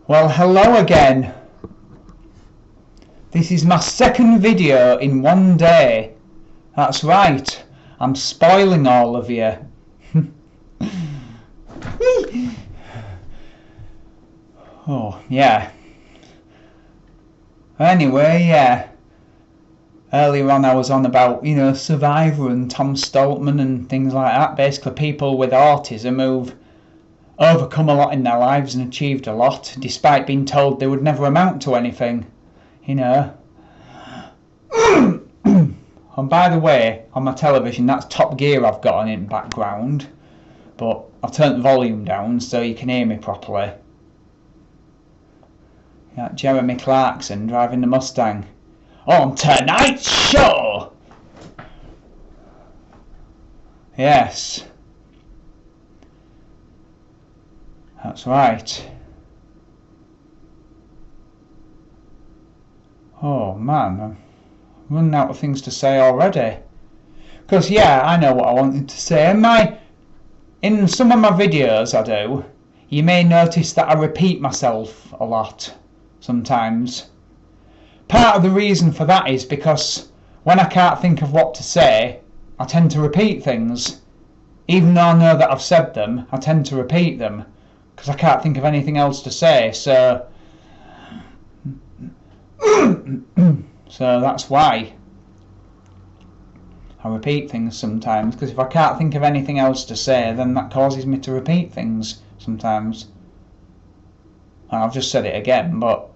Well, hello again. This is my second video in one day. That's right, I'm spoiling all of you. Oh, yeah. Anyway, yeah. Earlier on I was on about, Survivor and Tom Stoltman and things like that. Basically people with autism who've overcome a lot in their lives and achieved a lot, despite being told they would never amount to anything. And by the way, on my television, that's Top Gear I've got on in the background, but I'll turn the volume down so you can hear me properly. Yeah, Jeremy Clarkson driving the Mustang. On tonight's show! Yes. That's right. Oh man, I'm running out of things to say already. Because yeah, I know what I wanted to say. In some of my videos I do, you may notice that I repeat myself a lot sometimes. Part of the reason for that is because when I can't think of what to say, I tend to repeat things. Even though I know that I've said them, I tend to repeat them because I can't think of anything else to say, so that's why I repeat things sometimes, because if I can't think of anything else to say, then that causes me to repeat things sometimes. And I've just said it again, but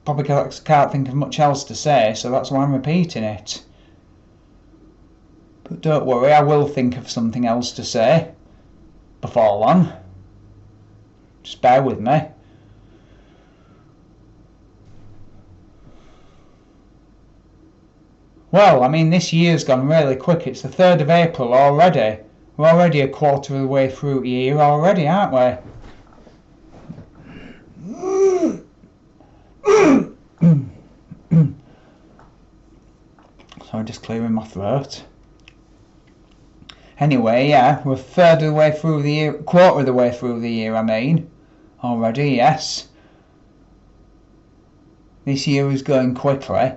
probably can't think of much else to say, so that's why I'm repeating it. But don't worry, I will think of something else to say before long. Just bear with me. Well, I mean, this year's gone really quick. It's the 3rd of April already. We're already a quarter of the way through the year already, aren't we? Sorry, just clearing my throat. Anyway, yeah, we're quarter of the way through the year, I mean, already, yes. This year is going quickly.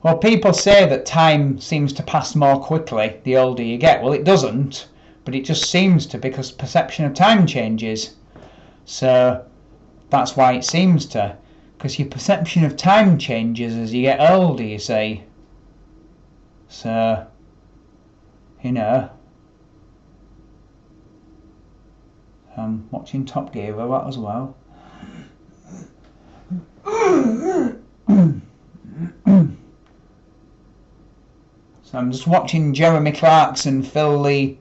Well, people say that time seems to pass more quickly the older you get. Well, it doesn't, but it just seems to, because perception of time changes. So that's why it seems to, because your perception of time changes as you get older, you see. So, I'm watching Top Gear a lot as well. So I'm just watching Jeremy Clarkson fill the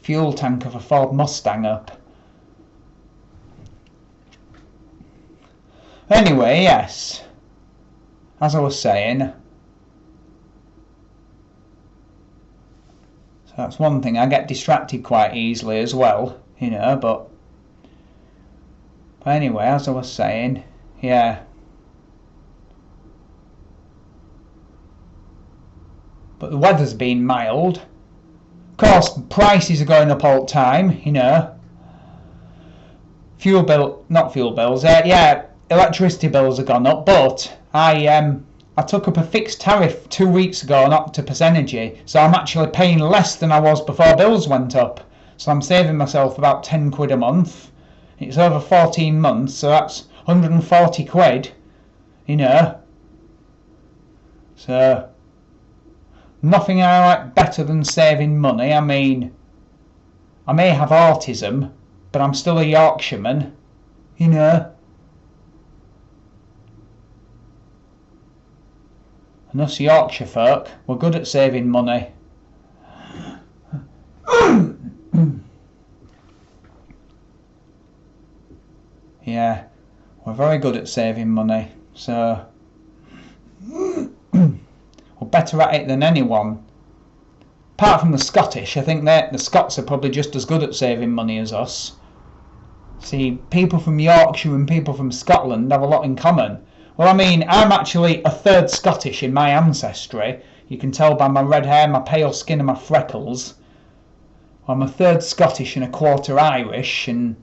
fuel tank of a Ford Mustang up. Anyway, yes, as I was saying, so that's one thing. I get distracted quite easily as well, but anyway, as I was saying, yeah. But the weather's been mild. Of course, prices are going up all the time, electricity bills have gone up, but I took up a fixed tariff 2 weeks ago on Octopus Energy, so I'm actually paying less than I was before bills went up. So I'm saving myself about 10 quid a month. It's over 14 months, so that's 140 quid, So nothing I like better than saving money. I mean, I may have autism, but I'm still a Yorkshireman, And us Yorkshire folk, we're good at saving money. Yeah, we're very good at saving money, so we're better at it than anyone. Apart from the Scottish, I think that the Scots are probably just as good at saving money as us. See, people from Yorkshire and people from Scotland have a lot in common. Well, I mean, I'm actually a third Scottish in my ancestry. You can tell by my red hair, my pale skin and my freckles. I'm a third Scottish and a quarter Irish, and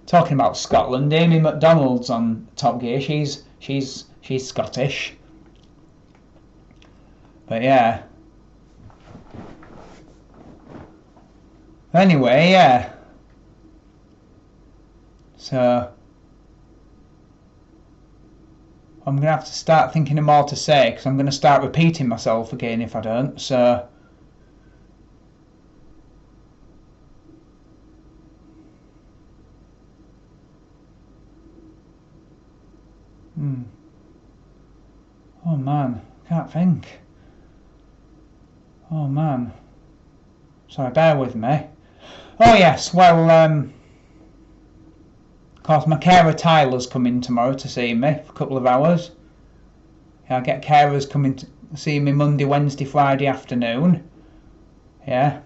Talking about Scotland, Amy McDonald's on Top Gear. She's Scottish. But yeah. Anyway, yeah. So I'm gonna have to start thinking of more to say, because I'm gonna start repeating myself again if I don't. So oh man, can't think. Oh man. Sorry, bear with me. Oh yes, well, of course my carer Tyler's coming tomorrow to see me for a couple of hours. Yeah, I get carers coming to see me Monday, Wednesday, Friday afternoon. Yeah.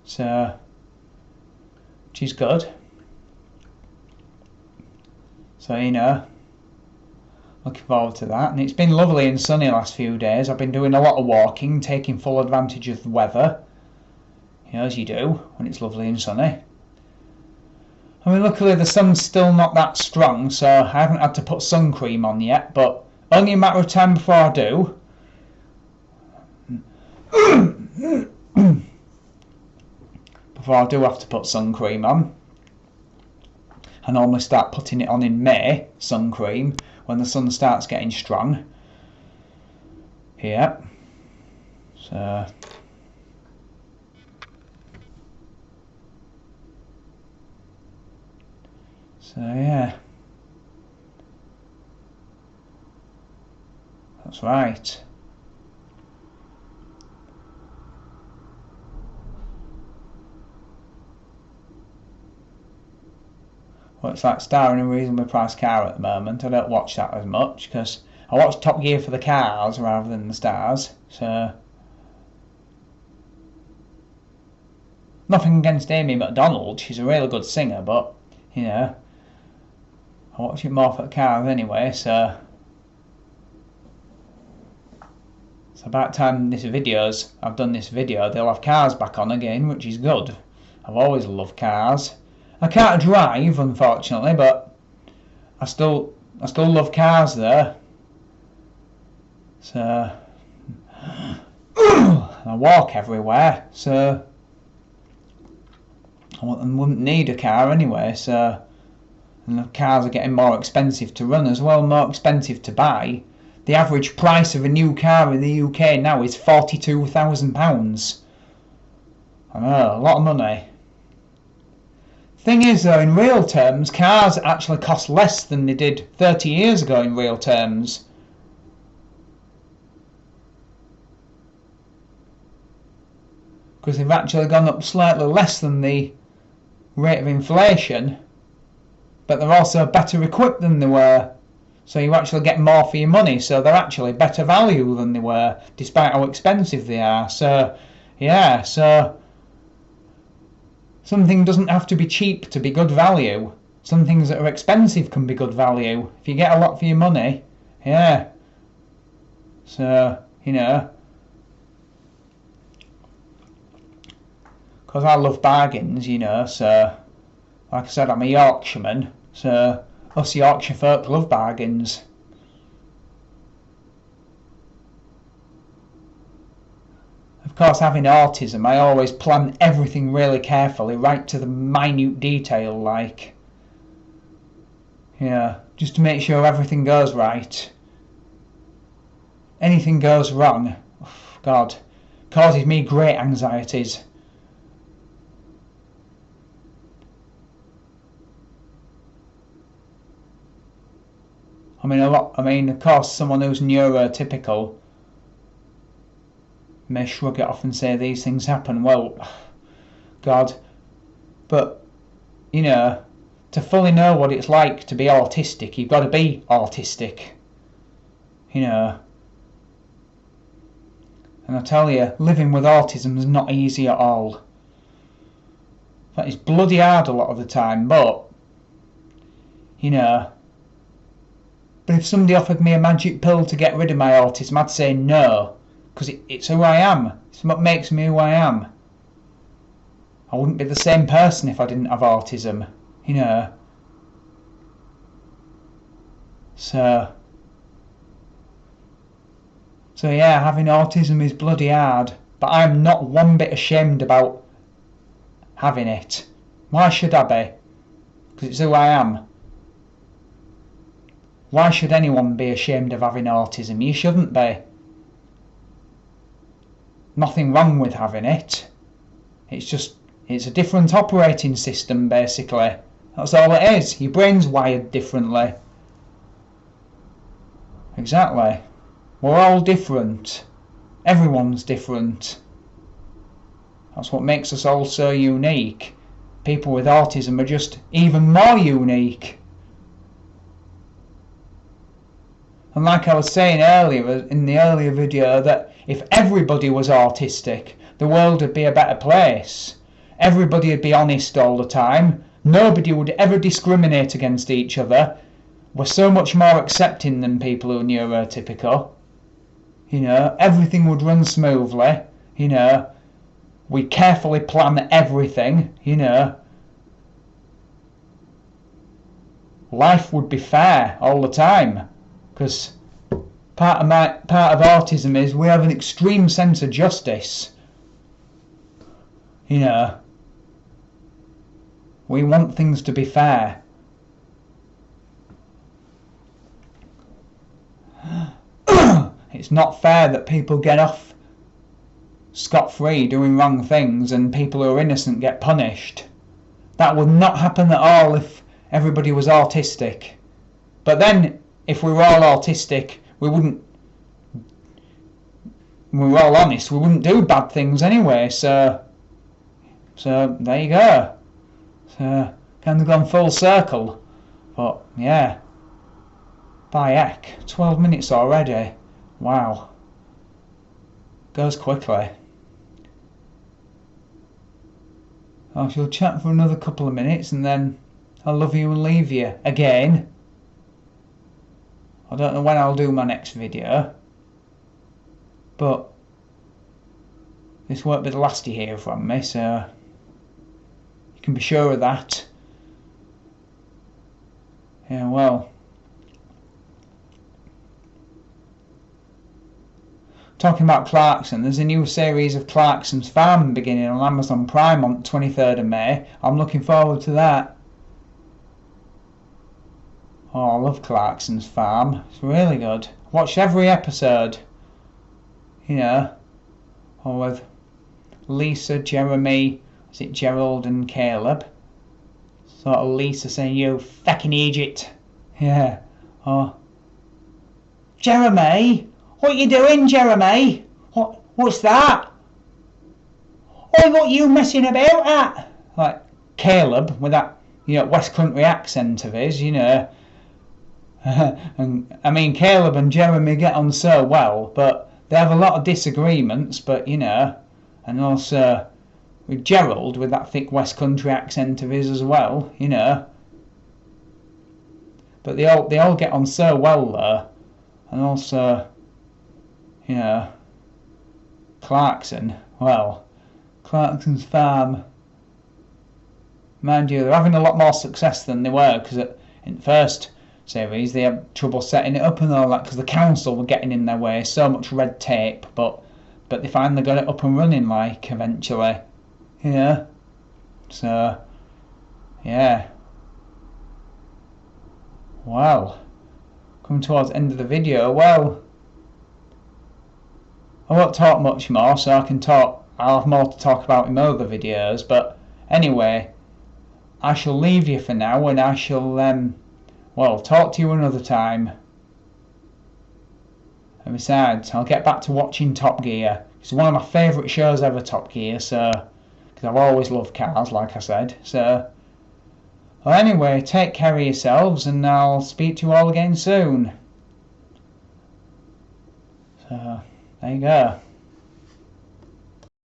So, she's good. So, you know, looking forward to that. And it's been lovely and sunny the last few days. I've been doing a lot of walking, taking full advantage of the weather. You know, as you do when it's lovely and sunny. I mean, luckily the sun's still not that strong, so I haven't had to put sun cream on yet, but only a matter of time before I do. Before I do have to put sun cream on. I normally start putting it on in May, sun cream, when the sun starts getting strong. Yeah. So yeah. That's right. Well, it's like starring a reasonably priced car at the moment. I don't watch that as much because I watch Top Gear for the cars rather than the stars. So nothing against Amy McDonald. She's a really good singer, but you know, I watch it more for the cars anyway. So about time I've done this video, they'll have cars back on again, which is good. I've always loved cars. I can't drive, unfortunately, but I still love cars though. So I walk everywhere, so I wouldn't need a car anyway. So, and the cars are getting more expensive to run as well, more expensive to buy. The average price of a new car in the UK now is £42,000. I know, a lot of money. Thing is though, in real terms, cars actually cost less than they did 30 years ago in real terms. Because they've actually gone up slightly less than the rate of inflation, but they're also better equipped than they were. So you actually get more for your money, so they're actually better value than they were, despite how expensive they are. So, yeah, so something doesn't have to be cheap to be good value. Some things that are expensive can be good value. If you get a lot for your money, yeah. So, you know, because I love bargains, you know, so, like I said, I'm a Yorkshireman, so us Yorkshire folk love bargains. Of course, having autism, I always plan everything really carefully, right to the minute detail, like, yeah, just to make sure everything goes right. Anything goes wrong, oh, God, causes me great anxieties. I mean, of course, someone who's neurotypical may shrug it off and say these things happen. Well, God, but you know, to fully know what it's like to be autistic, you've got to be autistic. You know, and I tell you, living with autism is not easy at all. In fact, it's bloody hard a lot of the time. But you know. But if somebody offered me a magic pill to get rid of my autism, I'd say no, because it's who I am. It's what makes me who I am. I wouldn't be the same person if I didn't have autism. you know. So yeah, having autism is bloody hard, but I'm not one bit ashamed about having it. Why should I be? Because it's who I am. Why should anyone be ashamed of having autism? You shouldn't be. Nothing wrong with having it. It's a different operating system, basically. That's all it is. Your brain's wired differently. Exactly. We're all different. Everyone's different. That's what makes us all so unique. People with autism are just even more unique. And like I was saying earlier, in the earlier video, that if everybody was autistic, the world would be a better place. Everybody would be honest all the time. Nobody would ever discriminate against each other. We're so much more accepting than people who are neurotypical. You know, everything would run smoothly. You know, we carefully plan everything. You know, life would be fair all the time. Because part of autism is we have an extreme sense of justice. You know, we want things to be fair. It's not fair that people get off scot-free doing wrong things and people who are innocent get punished. That would not happen at all if everybody was autistic. But then, if we were all autistic, we were all honest, we wouldn't do bad things anyway, so there you go. So, kind of gone full circle. But, yeah. By heck, 12 minutes already. Wow. Goes quickly. I shall chat for another couple of minutes and then I'll love you and leave you again. I don't know when I'll do my next video, but this won't be the last you hear from me, so you can be sure of that. Yeah, well, talking about Clarkson, there's a new series of Clarksons Farm beginning on Amazon Prime on 23rd of May. I'm looking forward to that. Oh, I love Clarksons Farm. It's really good. Watched every episode. You know, or with Lisa, Jeremy, is it Gerald and Caleb? Sort of Lisa saying, "You fucking Egypt." Yeah. Oh, Jeremy, what you doing, Jeremy? What's that? Oh, what you messing about at? Like Caleb with that, you know, West Country accent of his, you know. And I mean, Caleb and Jeremy get on so well, but they have a lot of disagreements. But you know, and also with Gerald with that thick West Country accent of his as well, you know. But they all get on so well though, and also, you know, Clarkson. Well, Clarksons Farm. Mind you, they're having a lot more success than they were because in the first series they had trouble setting it up and all that because the council were getting in their way, so much red tape, but they finally got it up and running, like, eventually, you know. So yeah, well, coming towards the end of the video. Well, I won't talk much more, so I'll have more to talk about in other videos, but anyway, I shall leave you for now, and I shall well, talk to you another time. And besides, I'll get back to watching Top Gear. It's one of my favourite shows ever, Top Gear, so, because I've always loved cars, like I said. So, well, anyway, take care of yourselves, and I'll speak to you all again soon. So, there you go.